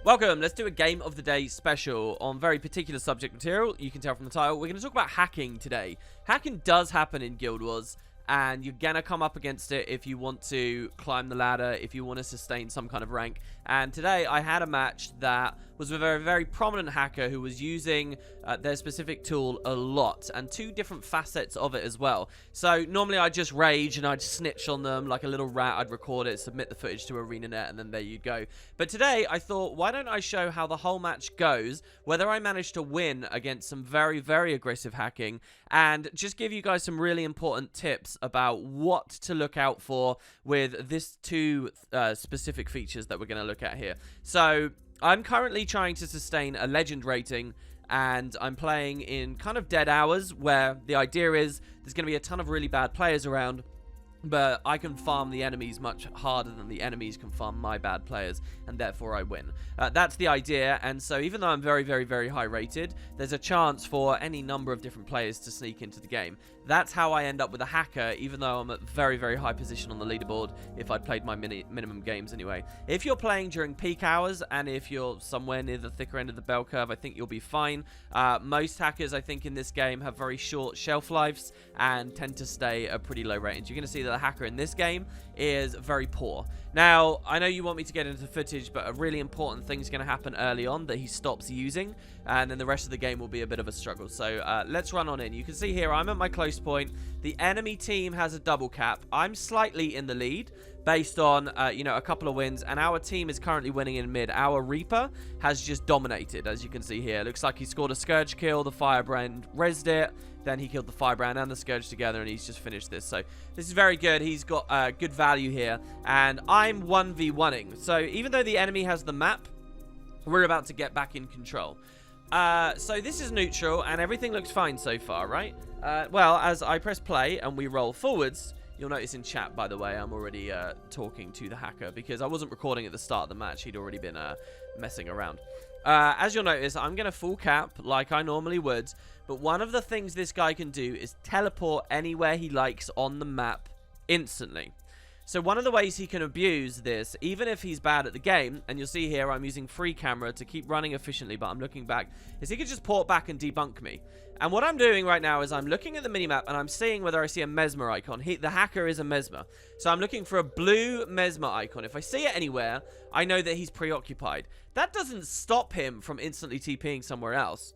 Welcome, let's do a game of the day special on very particular subject material. You can tell from the title. We're going to talk about hacking today. Hacking does happen in Guild Wars, and you're going to come up against it if you want to climb the ladder, if you want to sustain some kind of rank. And today I had a match that was with a very prominent hacker who was using their specific tool a lot, and two different facets of it as well. So normally I'd just rage and I'd snitch on them like a little rat. I'd record it, submit the footage to ArenaNet, and then there you go. But today I thought, why don't I show how the whole match goes, whether I managed to win against some very, very aggressive hacking, and just give you guys some really important tips about what to look out for with this two specific features that we're going to look at here. So I'm currently trying to sustain a legend rating, and I'm playing in kind of dead hours where the idea is there's going to be a ton of really bad players around, but I can farm the enemies much harder than the enemies can farm my bad players, and therefore I win. That's the idea, and so even though I'm very, very, very high rated, there's a chance for any number of different players to sneak into the game. That's how I end up with a hacker, even though I'm at very, very high position on the leaderboard if I'd played my minimum games anyway. If you're playing during peak hours, and if you're somewhere near the thicker end of the bell curve, I think you'll be fine. Most hackers, I think, in this game have very short shelf lives and tend to stay at pretty low range. You're going to see that the hacker in this game is very poor. Now, I know you want me to get into the footage, but a really important thing is going to happen early on that he stops using, and then the rest of the game will be a bit of a struggle. So let's run on in. You can see here I'm at my close point. The enemy team has a double cap. I'm slightly in the lead based on, a couple of wins, and our team is currently winning in mid. Our Reaper has just dominated, as you can see here. Looks like he scored a Scourge kill, the Firebrand rezzed it, then he killed the Firebrand and the Scourge together, and he's just finished this. So this is very good. He's got good value here, and I'm 1v1ing. So even though the enemy has the map, we're about to get back in control. So this is neutral, and everything looks fine so far, right? Well, as I press play and we roll forwards, you'll notice in chat, by the way, I'm already talking to the hacker because I wasn't recording at the start of the match. He'd already been messing around. As you'll notice, I'm going to full cap like I normally would, but one of the things this guy can do is teleport anywhere he likes on the map instantly. So one of the ways he can abuse this, even if he's bad at the game, and you'll see here I'm using free camera to keep running efficiently, but I'm looking back, is he could just port back and debunk me. And what I'm doing right now is I'm looking at the minimap and I'm seeing whether I see a Mesmer icon. The hacker is a Mesmer. So I'm looking for a blue Mesmer icon. If I see it anywhere, I know that he's preoccupied. That doesn't stop him from instantly TPing somewhere else,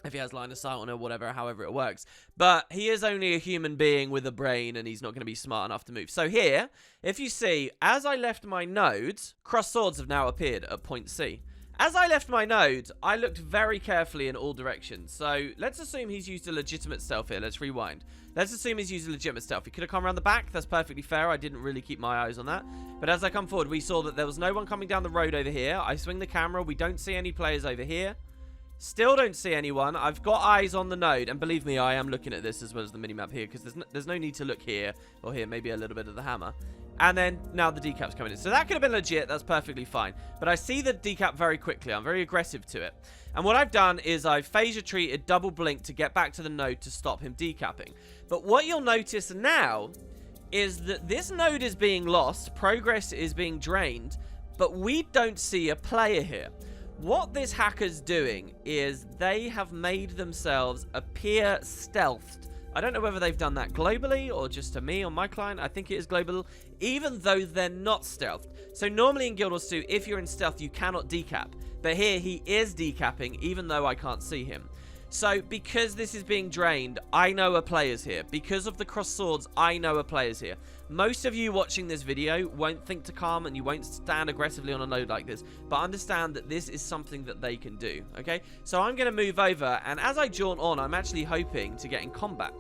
if he has line of sight on or whatever, however it works. But he is only a human being with a brain, and he's not going to be smart enough to move. So here, if you see, as I left my node, crossed swords have now appeared at point C. As I left my node, I looked very carefully in all directions. So let's assume he's used a legitimate stealth here. Let's rewind. Let's assume he's used a legitimate stealth. He could have come around the back. That's perfectly fair. I didn't really keep my eyes on that. But as I come forward, we saw that there was no one coming down the road over here. I swing the camera. We don't see any players over here. Still don't see anyone. I've got eyes on the node, and believe me, I am looking at this as well as the minimap here, because there's no need to look here or here, maybe a little bit of the hammer. And then now the decap's coming in. So that could have been legit. That's perfectly fine. But I see the decap very quickly. I'm very aggressive to it. And what I've done is I've phase retreated, double blink to get back to the node to stop him decapping. But what you'll notice now is that this node is being lost. Progress is being drained. But we don't see a player here. What this hacker's doing is they have made themselves appear stealthed. I don't know whether they've done that globally or just to me on my client. I think it is global, even though they're not stealthed. So normally in Guild Wars 2, if you're in stealth, you cannot decap. But here he is decapping, even though I can't see him. So because this is being drained, I know a player's here. Because of the crossed swords, I know a player's here. Most of you watching this video won't think to calm, and you won't stand aggressively on a node like this. But understand that this is something that they can do, okay? So I'm going to move over, and as I jaunt on, I'm actually hoping to get in combat.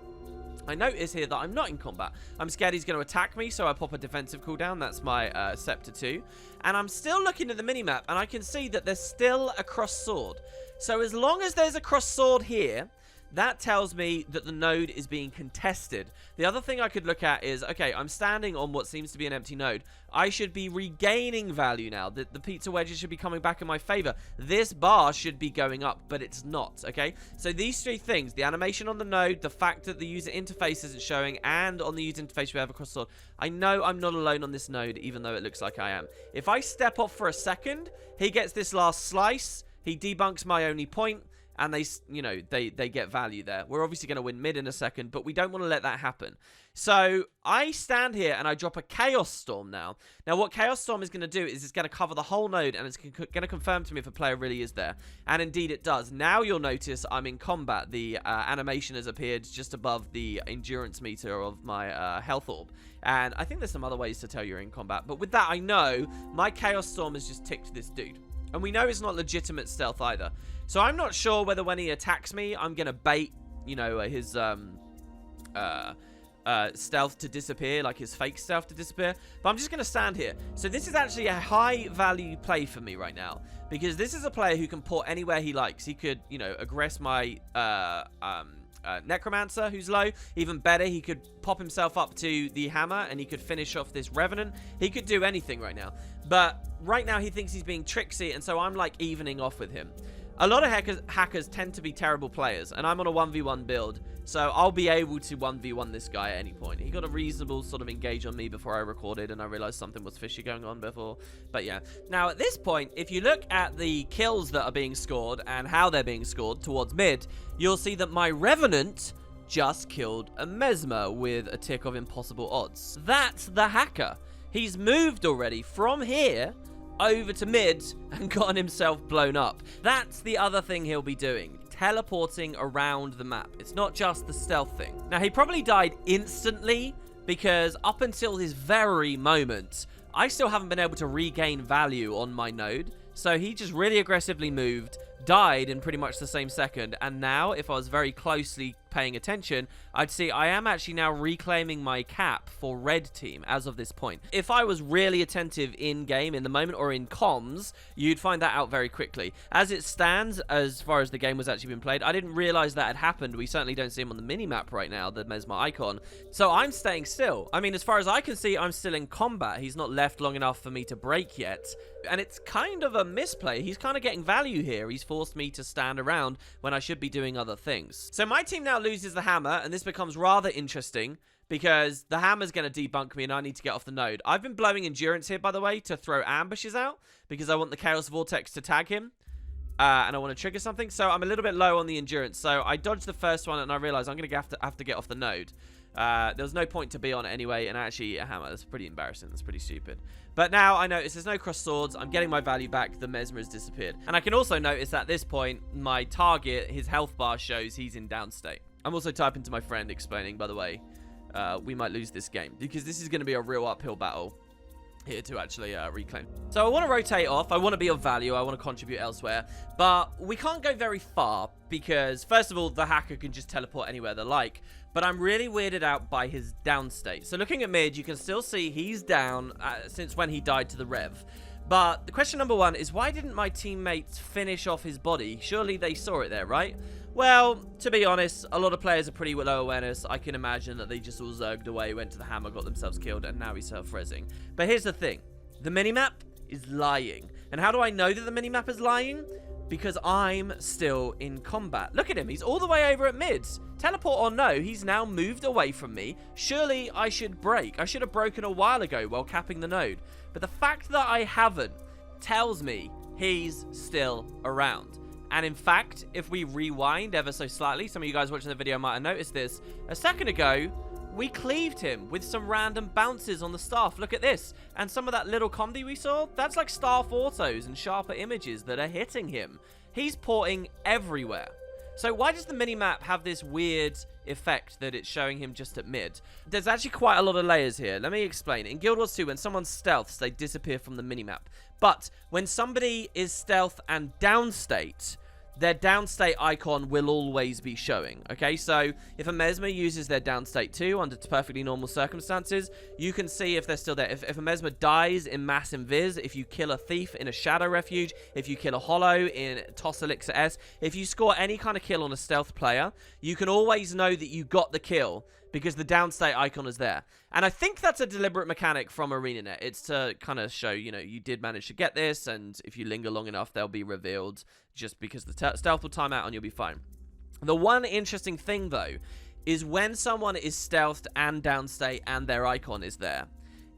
I notice here that I'm not in combat. I'm scared he's going to attack me, so I pop a defensive cooldown. That's my Scepter 2. And I'm still looking at the minimap, and I can see that there's still a crossed sword. So as long as there's a crossed sword here, that tells me that the node is being contested. The other thing I could look at is, okay, I'm standing on what seems to be an empty node. I should be regaining value now. The pizza wedges should be coming back in my favor. This bar should be going up, but it's not, okay? So these three things, the animation on the node, the fact that the user interface isn't showing, and on the user interface we have a cross sword. I know I'm not alone on this node, even though it looks like I am. If I step off for a second, he gets this last slice, he debunks my only point, and they, you know, they get value there. We're obviously going to win mid in a second, but we don't want to let that happen. So I stand here and I drop a Chaos Storm now. Now what Chaos Storm is going to do is it's going to cover the whole node, and it's going to confirm to me if a player really is there. And indeed it does. Now you'll notice I'm in combat. The animation has appeared just above the endurance meter of my health orb. And I think there's some other ways to tell you're in combat. But with that, I know my Chaos Storm has just ticked this dude. And we know it's not legitimate stealth either. So I'm not sure whether when he attacks me, I'm going to bait, you know, his stealth to disappear, like his fake stealth to disappear. But I'm just going to stand here. So this is actually a high value play for me right now, because this is a player who can port anywhere he likes. He could, you know, aggress my Necromancer, who's low. Even better, he could pop himself up to the hammer and he could finish off this Revenant. He could do anything right now. But right now he thinks he's being tricksy, and so I'm like evening off with him. A lot of hackers tend to be terrible players, and I'm on a 1v1 build, so I'll be able to 1v1 this guy at any point. He got a reasonable sort of engage on me before I recorded, and I realized something was fishy going on before. But yeah. Now, at this point, if you look at the kills that are being scored and how they're being scored towards mid, you'll see that my Revenant just killed a Mesmer with a tick of impossible odds. That's the hacker. He's moved already from here over to mid and gotten himself blown up. That's the other thing he'll be doing, teleporting around the map. It's not just the stealth thing. Now, he probably died instantly because up until this very moment, I still haven't been able to regain value on my node. So he just really aggressively moved, died in pretty much the same second, and now, if I was very closely paying attention, I'd see I am actually now reclaiming my cap for red team as of this point. If I was really attentive in game, in the moment, or in comms, you'd find that out very quickly. As it stands, as far as the game was actually being played, I didn't realize that had happened. We certainly don't see him on the mini-map right now, the Mesmer icon. So I'm staying still. I mean, as far as I can see, I'm still in combat. He's not left long enough for me to break yet. And it's kind of a misplay. He's kind of getting value here. He's forced me to stand around when I should be doing other things. So my team now loses the hammer, and this becomes rather interesting because the hammer's going to debunk me and I need to get off the node. I've been blowing endurance here, by the way, to throw ambushes out because I want the Chaos Vortex to tag him. And I want to trigger something. So I'm a little bit low on the endurance. So I dodged the first one and I realized I'm going to have to get off the node. There was no point to be on it anyway, and actually a hammer. That's pretty embarrassing. That's pretty stupid. But now I notice there's no cross swords. I'm getting my value back. The Mesmer has disappeared. And I can also notice at this point, my target, his health bar shows he's in down state. I'm also typing to my friend explaining, by the way, we might lose this game because this is going to be a real uphill battle here to actually reclaim. So I want to rotate off. I want to be of value. I want to contribute elsewhere. But we can't go very far because, first of all, the hacker can just teleport anywhere they like. But I'm really weirded out by his down state. So looking at mid, you can still see he's down since when he died to the Rev. But the question number one is, why didn't my teammates finish off his body? Surely they saw it there, right? Well, to be honest, a lot of players are pretty low awareness. I can imagine that they just all zerged away, went to the hammer, got themselves killed, and now he's self-rezzing. But here's the thing. The minimap is lying. And how do I know that the minimap is lying? Because I'm still in combat. Look at him. He's all the way over at mid. Teleport or no, he's now moved away from me. Surely I should break. I should have broken a while ago while capping the node. But the fact that I haven't tells me he's still around. And in fact, if we rewind ever so slightly, some of you guys watching the video might have noticed this. A second ago, we cleaved him with some random bounces on the staff. Look at this. And some of that little comedy we saw, that's like staff autos and sharper images that are hitting him. He's porting everywhere. So why does the minimap have this weird effect that it's showing him just at mid? There's actually quite a lot of layers here. Let me explain. In Guild Wars 2, when someone stealths, they disappear from the minimap. But when somebody is stealth and downstate, their downstate icon will always be showing, okay? So if a Mesmer uses their downstate 2 under perfectly normal circumstances, you can see if they're still there. If a Mesmer dies in Mass Invis, if you kill a Thief in a Shadow Refuge, if you kill a Hollow in Toss Elixir S, if you score any kind of kill on a stealth player, you can always know that you got the kill because the downstate icon is there. And I think that's a deliberate mechanic from ArenaNet. It's to kind of show, you know, you did manage to get this, and if you linger long enough, they'll be revealed just because the stealth will time out and you'll be fine. The one interesting thing, though, is when someone is stealthed and downstate and their icon is there,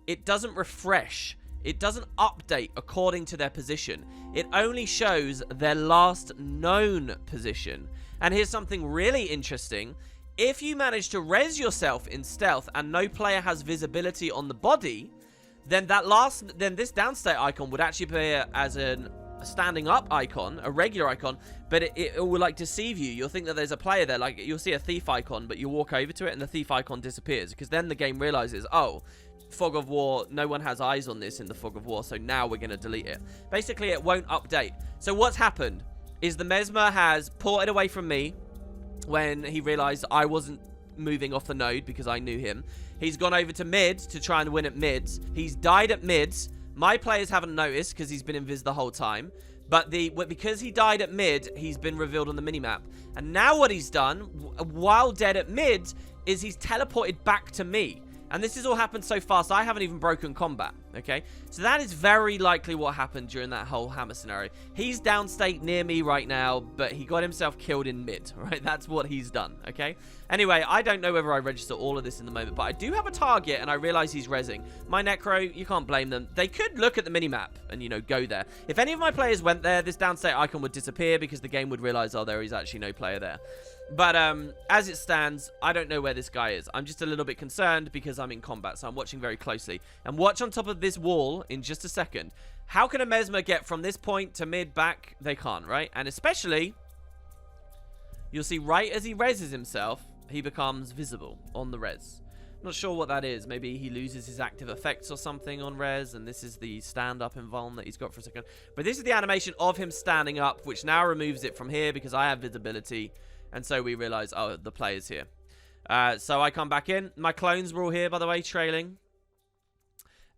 it doesn't refresh. It doesn't update according to their position. It only shows their last known position. And here's something really interesting. If you manage to res yourself in stealth and no player has visibility on the body, then this downstate icon would actually appear as a standing up icon, a regular icon, but it will like deceive you. You'll think that there's a player there, like you'll see a Thief icon, but you walk over to it and the Thief icon disappears, because then the game realizes, oh, Fog of War, no one has eyes on this in the Fog of War, so now we're going to delete it. Basically, it won't update. So what's happened is the Mesmer has ported away from me when he realized I wasn't moving off the node because I knew him. He's gone over to mid to try and win at mids. He's died at mids. My players haven't noticed because he's been invis the whole time. But because he died at mid, he's been revealed on the minimap. And now what he's done, while dead at mid, is he's teleported back to me. And this has all happened so fast, I haven't even broken combat, okay? So that is very likely what happened during that whole hammer scenario. He's downstate near me right now, but he got himself killed in mid, right? That's what he's done, okay? Anyway, I don't know whether I register all of this in the moment, but I do have a target, and I realize he's rezzing. My Necro, you can't blame them. They could look at the minimap and, you know, go there. If any of my players went there, this downstate icon would disappear because the game would realize, oh, there is actually no player there. But as it stands, I don't know where this guy is. I'm just a little bit concerned because I'm in combat, so I'm watching very closely. And watch on top of this wall in just a second. How can a Mesmer get from this point to mid back? They can't, right? And especially, you'll see right as he reses himself, he becomes visible on the res. Not sure what that is. Maybe he loses his active effects or something on res, and this is the stand-up invuln that he's got for a second. But this is the animation of him standing up, which now removes it from here because I have visibility. And so we realize, oh, the player's here. So I come back in. My clones were all here, by the way, trailing.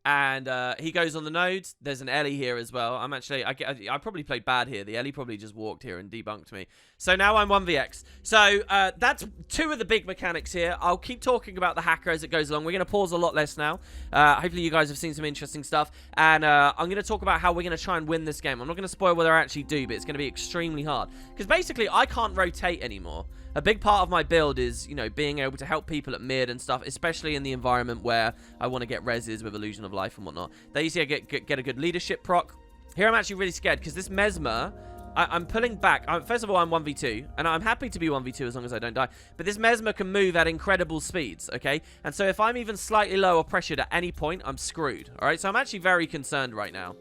And he goes on the node. There's an Ellie here as well. I'm actually, I probably played bad here. The Ellie probably just walked here and debunked me. So now I'm 1vx. So that's two of the big mechanics here. I'll keep talking about the hacker as it goes along. We're going to pause a lot less now. Hopefully you guys have seen some interesting stuff. And I'm going to talk about how we're going to try and win this game. I'm not going to spoil whether I actually do, but it's going to be extremely hard. Because basically, I can't rotate anymore. A big part of my build is, you know, being able to help people at mid and stuff, especially in the environment where I want to get reses with Illusion of Life and whatnot. There you see I get a good leadership proc. Here I'm actually really scared because this Mesmer, I'm pulling back. First of all, I'm 1v2, and I'm happy to be 1v2 as long as I don't die. But this Mesmer can move at incredible speeds, okay? And so if I'm even slightly lower pressured at any point, I'm screwed, all right? So I'm actually very concerned right now.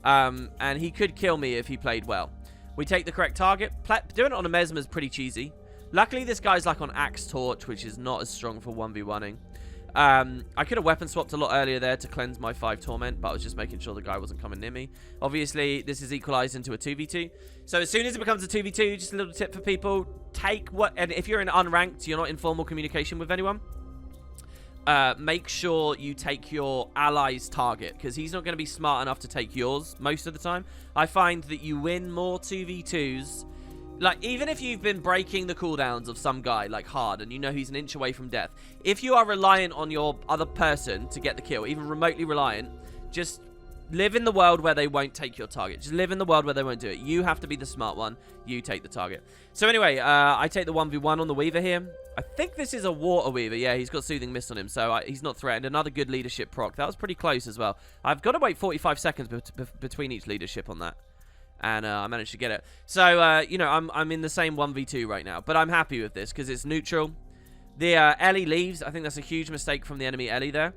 And he could kill me if he played well. We take the correct target. Doing it on a Mesmer is pretty cheesy. Luckily, this guy's like on Axe Torch, which is not as strong for 1v1ing. I could have weapon swapped a lot earlier there to cleanse my 5 Torment, but I was just making sure the guy wasn't coming near me. Obviously, this is equalized into a 2v2. So as soon as it becomes a 2v2, just a little tip for people, and if you're in unranked, you're not in formal communication with anyone, make sure you take your ally's target, because he's not going to be smart enough to take yours most of the time. I find that you win more 2v2s. Like, even if you've been breaking the cooldowns of some guy, like, hard, and you know he's an inch away from death, if you are reliant on your other person to get the kill, even remotely reliant, just live in the world where they won't take your target. Just live in the world where they won't do it. You have to be the smart one. You take the target. So anyway, I take the 1v1 on the Weaver here. I think this is a Water Weaver. Yeah, he's got Soothing Mist on him, so he's not threatened. Another good leadership proc. That was pretty close as well. I've got to wait 45 seconds between each leadership on that. And I managed to get it. So, you know, I'm in the same 1v2 right now. But I'm happy with this because it's neutral. The Ellie leaves. I think that's a huge mistake from the enemy Ellie there.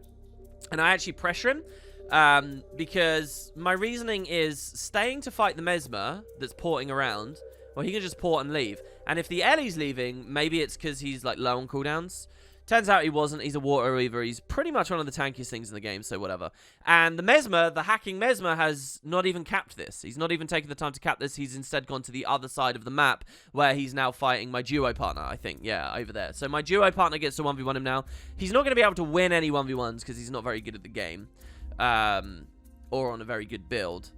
And I actually pressure him because my reasoning is staying to fight the Mesmer that's porting around. Well, he can just port and leave. And if the Ellie's leaving, maybe it's because he's like low on cooldowns. Turns out he wasn't. He's a Water Weaver. He's pretty much one of the tankiest things in the game, so whatever. And the Mesmer, the hacking Mesmer, has not even capped this. He's not even taken the time to cap this. He's instead gone to the other side of the map, where he's now fighting my duo partner, I think. Yeah, over there. So my duo partner gets to 1v1 him now. He's not going to be able to win any 1v1s, because he's not very good at the game. Or on a very good build.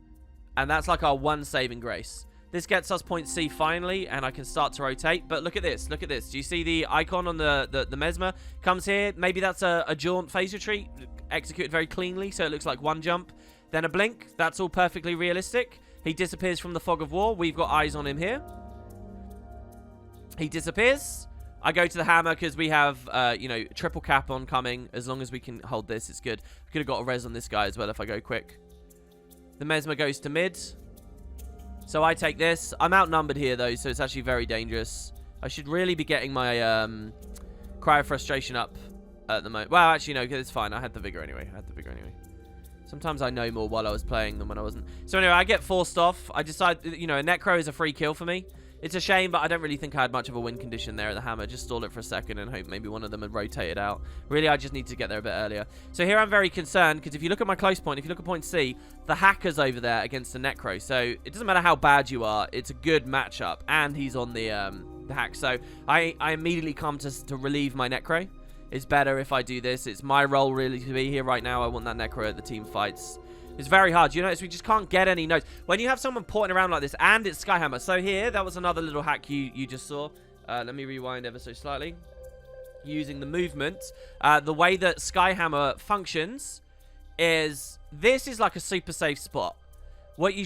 And that's like our one saving grace. This gets us point C finally, and I can start to rotate. But look at this. Look at this. Do you see the icon on the Mesmer? Comes here. Maybe that's a jaunt phase retreat. Executed very cleanly, so it looks like one jump. Then a blink. That's all perfectly realistic. He disappears from the fog of war. We've got eyes on him here. He disappears. I go to the hammer because we have, you know, triple cap on coming. As long as we can hold this, it's good. Could have got a res on this guy as well if I go quick. The Mesmer goes to mid. So I take this. I'm outnumbered here, though, so it's actually very dangerous. I should really be getting my Cry of Frustration up at the moment. Well, actually, no, it's fine. I had the Vigor anyway. Sometimes I know more while I was playing than when I wasn't. So anyway, I get forced off. I decide, you know, a Necro is a free kill for me. It's a shame, but I don't really think I had much of a win condition there at the hammer. Just stall it for a second and hope maybe one of them had rotated out. Really, I just need to get there a bit earlier. So here I'm very concerned, because if you look at my close point, if you look at point C, the hacker's over there against the Necro. So it doesn't matter how bad you are, it's a good matchup. And he's on the hack. So I immediately come to relieve my Necro. It's better if I do this. It's my role really to be here right now. I want that Necro at the team fights. It's very hard. You notice we just can't get any notes. When you have someone porting around like this, and it's Skyhammer. So here, that was another little hack you just saw. Let me rewind ever so slightly. Using the movement. The way that Skyhammer functions is, this is like a super safe spot. What you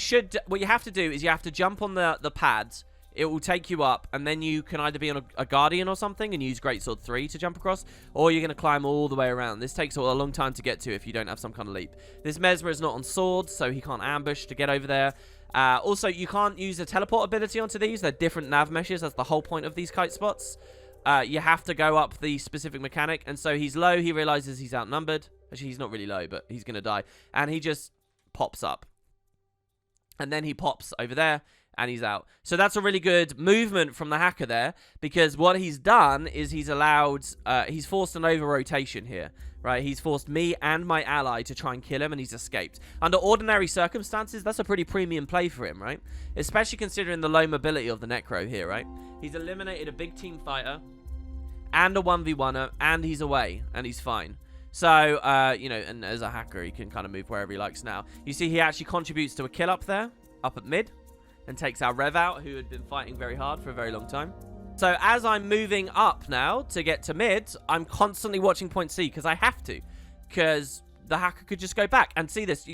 have to do is you have to jump on the pads. It will take you up, and then you can either be on a Guardian or something and use Greatsword 3 to jump across, or you're going to climb all the way around. This takes a long time to get to if you don't have some kind of leap. This Mesmer is not on swords, so he can't ambush to get over there. Also, you can't use a teleport ability onto these. They're different nav meshes. That's the whole point of these kite spots. You have to go up the specific mechanic, and so he's low. He realizes he's outnumbered. Actually, he's not really low, but he's going to die. And he just pops up. And then he pops over there. And he's out. So that's a really good movement from the hacker there, because what he's done is he's forced an over-rotation here, right? He's forced me and my ally to try and kill him, and he's escaped. Under ordinary circumstances, that's a pretty premium play for him, right? Especially considering the low mobility of the Necro here, right? He's eliminated a big team fighter and a 1v1er, and he's away, and he's fine. So, you know, and as a hacker, he can kind of move wherever he likes now. You see he actually contributes to a kill up there, up at mid. And takes our Rev out, who had been fighting very hard for a very long time. So as I'm moving up now to get to mid, I'm constantly watching point C, because I have to. Because the hacker could just go back. And see this.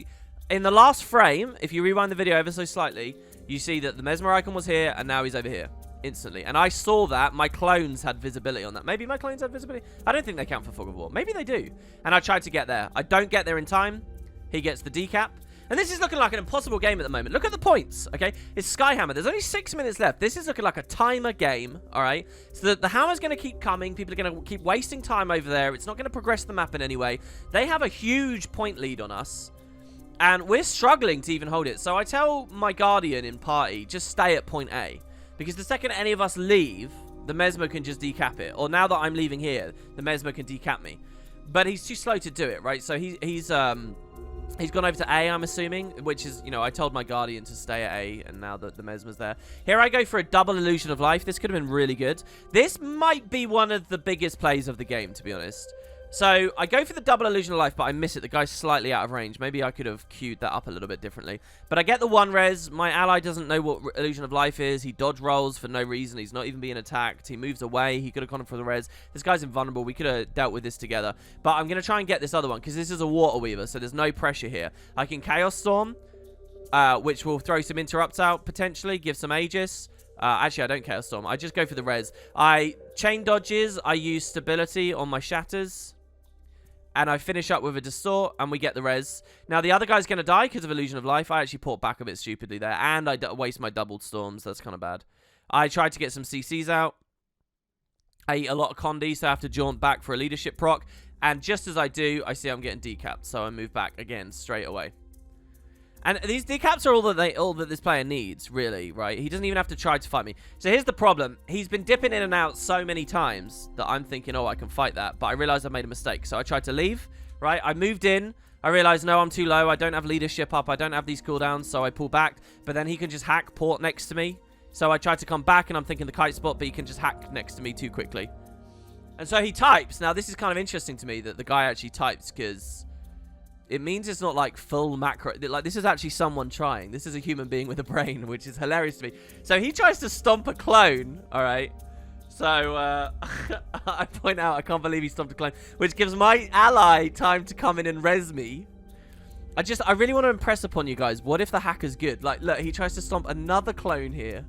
In the last frame, if you rewind the video ever so slightly, you see that the Mesmer icon was here, and now he's over here. Instantly. And I saw that. My clones had visibility on that. Maybe my clones had visibility? I don't think they count for Fog of War. Maybe they do. And I tried to get there. I don't get there in time. He gets the decap. And this is looking like an impossible game at the moment. Look at the points, okay? It's Skyhammer. There's only 6 minutes left. This is looking like a timer game, all right? So the hammer's going to keep coming. People are going to keep wasting time over there. It's not going to progress the map in any way. They have a huge point lead on us. And we're struggling to even hold it. So I tell my Guardian in party, just stay at point A. Because the second any of us leave, the Mesmer can just decap it. Or now that I'm leaving here, the Mesmer can decap me. But he's too slow to do it, right? So he's gone over to A, I'm assuming, which is, you know, I told my Guardian to stay at A, and now that the Mesmer's there. Here I go for a double Illusion of Life. This could have been really good. This might be one of the biggest plays of the game, to be honest. So I go for the double Illusion of Life, but I miss it. The guy's slightly out of range. Maybe I could have queued that up a little bit differently. But I get the 1 res. My ally doesn't know what Illusion of Life is. He dodge rolls for no reason. He's not even being attacked. He moves away. He could have gone for the res. This guy's invulnerable. We could have dealt with this together. But I'm going to try and get this other one, because this is a Water Weaver, so there's no pressure here. I can Chaos Storm, which will throw some interrupts out, potentially. Give some Aegis. Actually, I don't Chaos Storm. I just go for the res. I chain dodges. I use stability on my shatters. And I finish up with a Distort, and we get the res. Now, the other guy's going to die because of Illusion of Life. I actually port back a bit stupidly there. And I waste my doubled storms. That's kind of bad. I tried to get some CCs out. I eat a lot of Condi, so I have to jaunt back for a leadership proc. And just as I do, I see I'm getting decapped. So I move back again straight away. And these decaps are all that this player needs, really, right? He doesn't even have to try to fight me. So here's the problem. He's been dipping in and out so many times that I'm thinking, oh, I can fight that. But I realized I made a mistake. So I tried to leave, right? I moved in. I realized, no, I'm too low. I don't have leadership up. I don't have these cooldowns. So I pull back. But then he can just hack port next to me. So I tried to come back, and I'm thinking the kite spot, but he can just hack next to me too quickly. And so he types. Now, this is kind of interesting to me that the guy actually types, because it means it's not like full macro. Like, this is actually someone trying. This is a human being with a brain, which is hilarious to me. So he tries to stomp a clone, all right? So I point out, I can't believe he stomped a clone, which gives my ally time to come in and res me. I really want to impress upon you guys. What if the hacker's good? Like, look, he tries to stomp another clone here.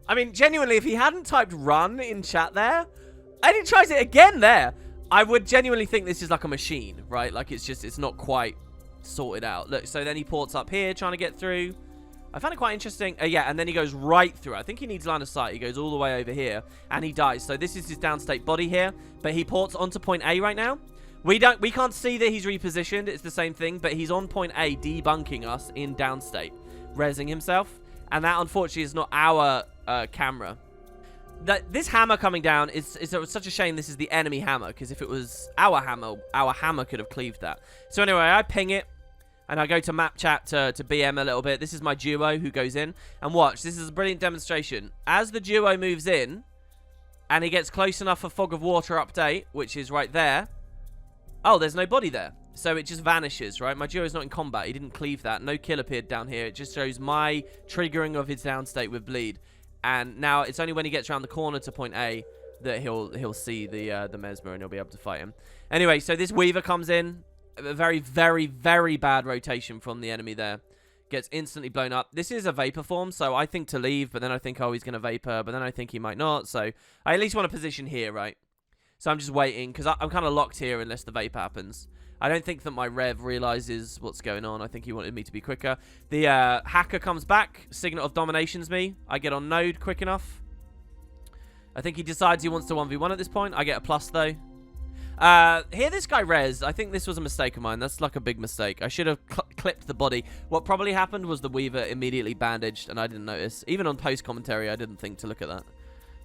I mean, genuinely, if he hadn't typed run in chat there, and he tries it again there, I would genuinely think this is like a machine, right? Like, it's not quite sorted out. Look, so then he ports up here, trying to get through. I found it quite interesting. Yeah, and then he goes right through. I think he needs line of sight. He goes all the way over here, and he dies. So this is his downstate body here, but he ports onto point A right now. We can't see that he's repositioned. It's the same thing, but he's on point A, debunking us in downstate, rezzing himself, and that unfortunately is not our camera. This hammer coming down is such a shame. This is the enemy hammer, because if it was our hammer could have cleaved that. So anyway, I ping it, and I go to map chat to BM a little bit. This is my duo who goes in, and watch. This is a brilliant demonstration. As the duo moves in, and he gets close enough for fog of water update, which is right there. Oh, there's no body there, so it just vanishes, right? My duo's not in combat. He didn't cleave that. No kill appeared down here. It just shows my triggering of his downstate with bleed. And now it's only when he gets around the corner to point A that he'll see the Mesmer, and he'll be able to fight him. Anyway, so this Weaver comes in. A very, very, very bad rotation from the enemy there. Gets instantly blown up. This is a Vapor form, so I think to leave, but then I think, oh, he's going to Vapor, but then I think he might not. So I at least want to position here, right? So I'm just waiting, because I'm kind of locked here unless the Vapor happens. I don't think that my Rev realizes what's going on. I think he wanted me to be quicker. The hacker comes back. Signet of Domination's me. I get on node quick enough. I think he decides he wants to 1v1 at this point. I get a plus, though. Here this guy res. I think this was a mistake of mine. That's like a big mistake. I should have clipped the body. What probably happened was the Weaver immediately bandaged, and I didn't notice. Even on post-commentary, I didn't think to look at that.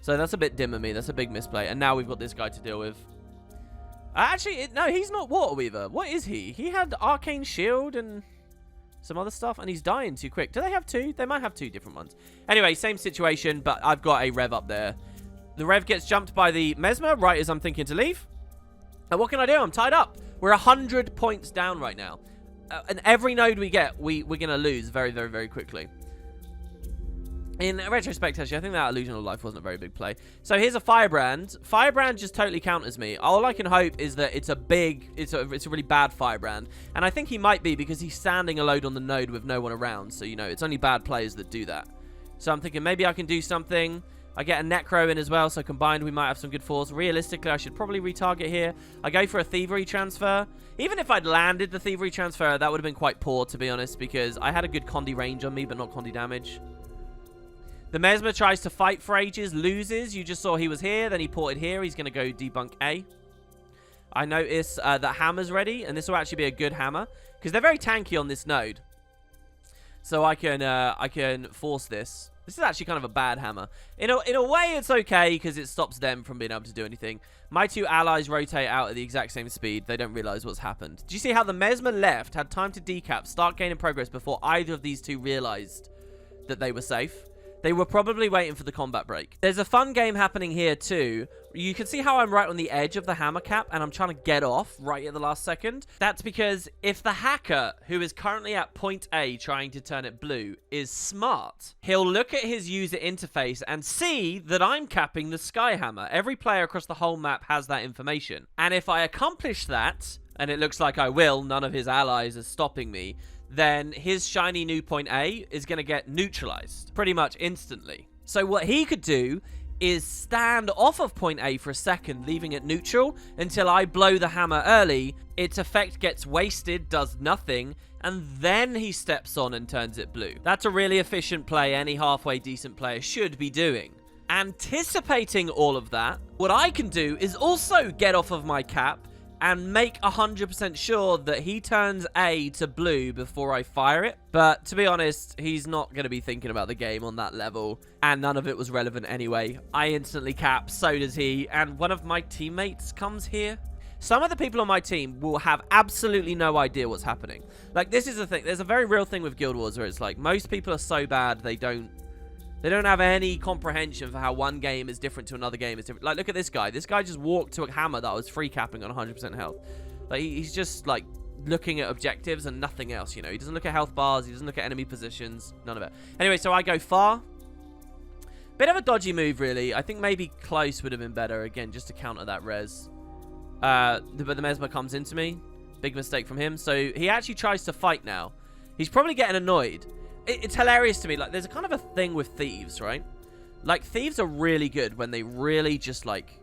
So that's a bit dim of me. That's a big misplay. And now we've got this guy to deal with. Actually, no, he's not Water Weaver. What is he? He had Arcane Shield and some other stuff, and he's dying too quick. Do they have two? They might have two different ones. Anyway, same situation, but I've got a Rev up there. The Rev gets jumped by the Mesmer right as I'm thinking to leave. And what can I do? I'm tied up. We're 100 points down right now. And every node we get, we're going to lose very, very, very quickly. In retrospect, actually, I think that Illusion of Life wasn't a very big play. So here's a Firebrand. Firebrand just totally counters me. All I can hope is that it's a really bad Firebrand. And I think he might be, because he's standing alone on the node with no one around. So, you know, it's only bad players that do that. So I'm thinking maybe I can do something. I get a Necro in as well, so combined we might have some good force. Realistically, I should probably retarget here. I go for a Thievery transfer. Even if I'd landed the Thievery transfer, that would have been quite poor, to be honest, because I had a good Condi range on me, but not Condi damage. The Mesmer tries to fight for ages, loses. You just saw he was here, then he ported here. He's going to go debunk A. I notice that Hammer's ready, and this will actually be a good Hammer, because they're very tanky on this node. So I can force this. This is actually kind of a bad Hammer. In a way, it's okay, because it stops them from being able to do anything. My two allies rotate out at the exact same speed. They don't realize what's happened. Do you see how the Mesmer left, had time to decap, start gaining progress before either of these two realized that they were safe? They were probably waiting for the combat break. There's a fun game happening here too. You can see how I'm right on the edge of the hammer cap, and I'm trying to get off right at the last second. That's because if the hacker, who is currently at point A trying to turn it blue, is smart, he'll look at his user interface and see that I'm capping the sky hammer. Every player across the whole map has that information. And if I accomplish that, and it looks like I will, none of his allies are stopping me, then his shiny new point A is going to get neutralized pretty much instantly. So what he could do is stand off of point A for a second, leaving it neutral until I blow the hammer early. Its effect gets wasted, does nothing, and then he steps on and turns it blue. That's a really efficient play any halfway decent player should be doing. Anticipating all of that, what I can do is also get off of my cap, and make 100% sure that he turns A to blue before I fire it. But to be honest, he's not going to be thinking about the game on that level, and none of it was relevant anyway. I instantly cap, so does he, and one of my teammates comes here. Some of the people on my team will have absolutely no idea what's happening. Like, this is the thing. There's a very real thing with Guild Wars where it's like, most people are so bad they don't have any comprehension for how one game is different to another game is different. Like, look at this guy. This guy just walked to a hammer that was free capping on 100% health. Like, he's just, like, looking at objectives and nothing else, you know. He doesn't look at health bars. He doesn't look at enemy positions. None of it. Anyway, so I go far. Bit of a dodgy move, really. I think maybe close would have been better, again, just to counter that res. But the Mesmer comes into me. Big mistake from him. So he actually tries to fight now. He's probably getting annoyed. It's hilarious to me. Like, there's a kind of a thing with thieves, right? Like, thieves are really good when they really just, like,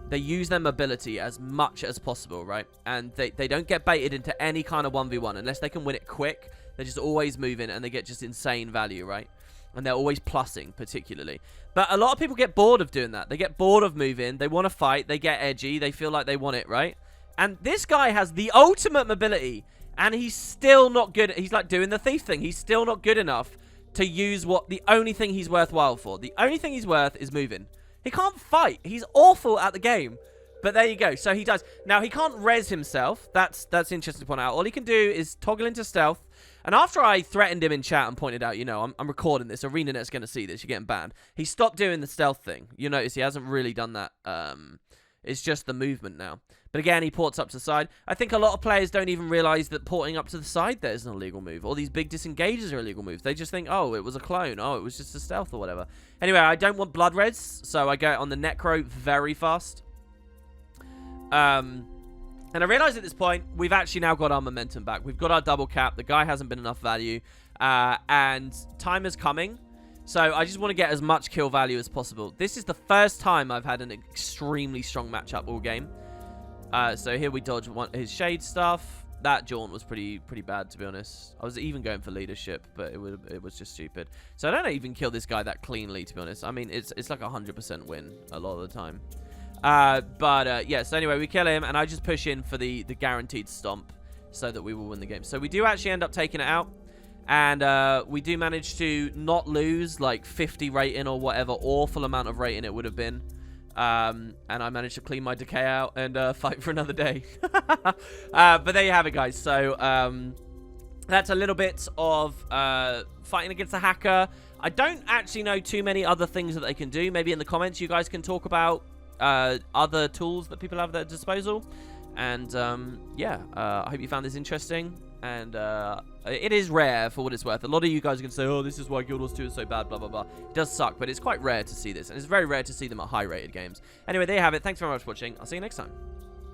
they use their mobility as much as possible, right? And they don't get baited into any kind of 1v1 unless they can win it quick. They're just always moving and they get just insane value, right? And they're always plussing, particularly. But a lot of people get bored of doing that. They get bored of moving. They want to fight. They get edgy. They feel like they want it, right? And this guy has the ultimate mobility. And he's still not good. He's like doing the thief thing. He's still not good enough to use what the only thing he's worthwhile for. The only thing he's worth is moving. He can't fight. He's awful at the game. But there you go. So he does. Now, he can't res himself. That's interesting to point out. All he can do is toggle into stealth. And after I threatened him in chat and pointed out, you know, I'm recording this. ArenaNet's going to see this. You're getting banned. He stopped doing the stealth thing. You notice he hasn't really done that. It's just the movement now. But again, he ports up to the side. I think a lot of players don't even realize that porting up to the side there is an illegal move. Or these big disengages are illegal moves. They just think, oh, it was a clone. Oh, it was just a stealth or whatever. Anyway, I don't want blood reds, so I go on the Necro very fast. And I realize at this point, we've actually now got our momentum back. We've got our double cap. The guy hasn't been enough value. And time is coming. So I just want to get as much kill value as possible. This is the first time I've had an extremely strong matchup all game. So here we dodge his shade stuff. That jaunt was pretty bad, to be honest. I was even going for leadership, but it was just stupid. So I don't even kill this guy that cleanly, to be honest. I mean, it's like a 100% win a lot of the time. Yeah, so anyway, we kill him, and I just push in for the guaranteed stomp so that we will win the game. So we do actually end up taking it out, and we do manage to not lose like 50 rating or whatever awful amount of rating it would have been. And I managed to clean my decay out and fight for another day. But there you have it, guys. So that's a little bit of fighting against a hacker. I don't actually know too many other things that they can do. Maybe in the comments you guys can talk about other tools that people have at their disposal. And yeah, I hope you found this interesting. And it is rare for what it's worth. A lot of you guys are going to say, oh, this is why Guild Wars 2 is so bad, blah, blah, blah. It does suck, but it's quite rare to see this. And it's very rare to see them at high-rated games. Anyway, there you have it. Thanks very much for watching. I'll see you next time.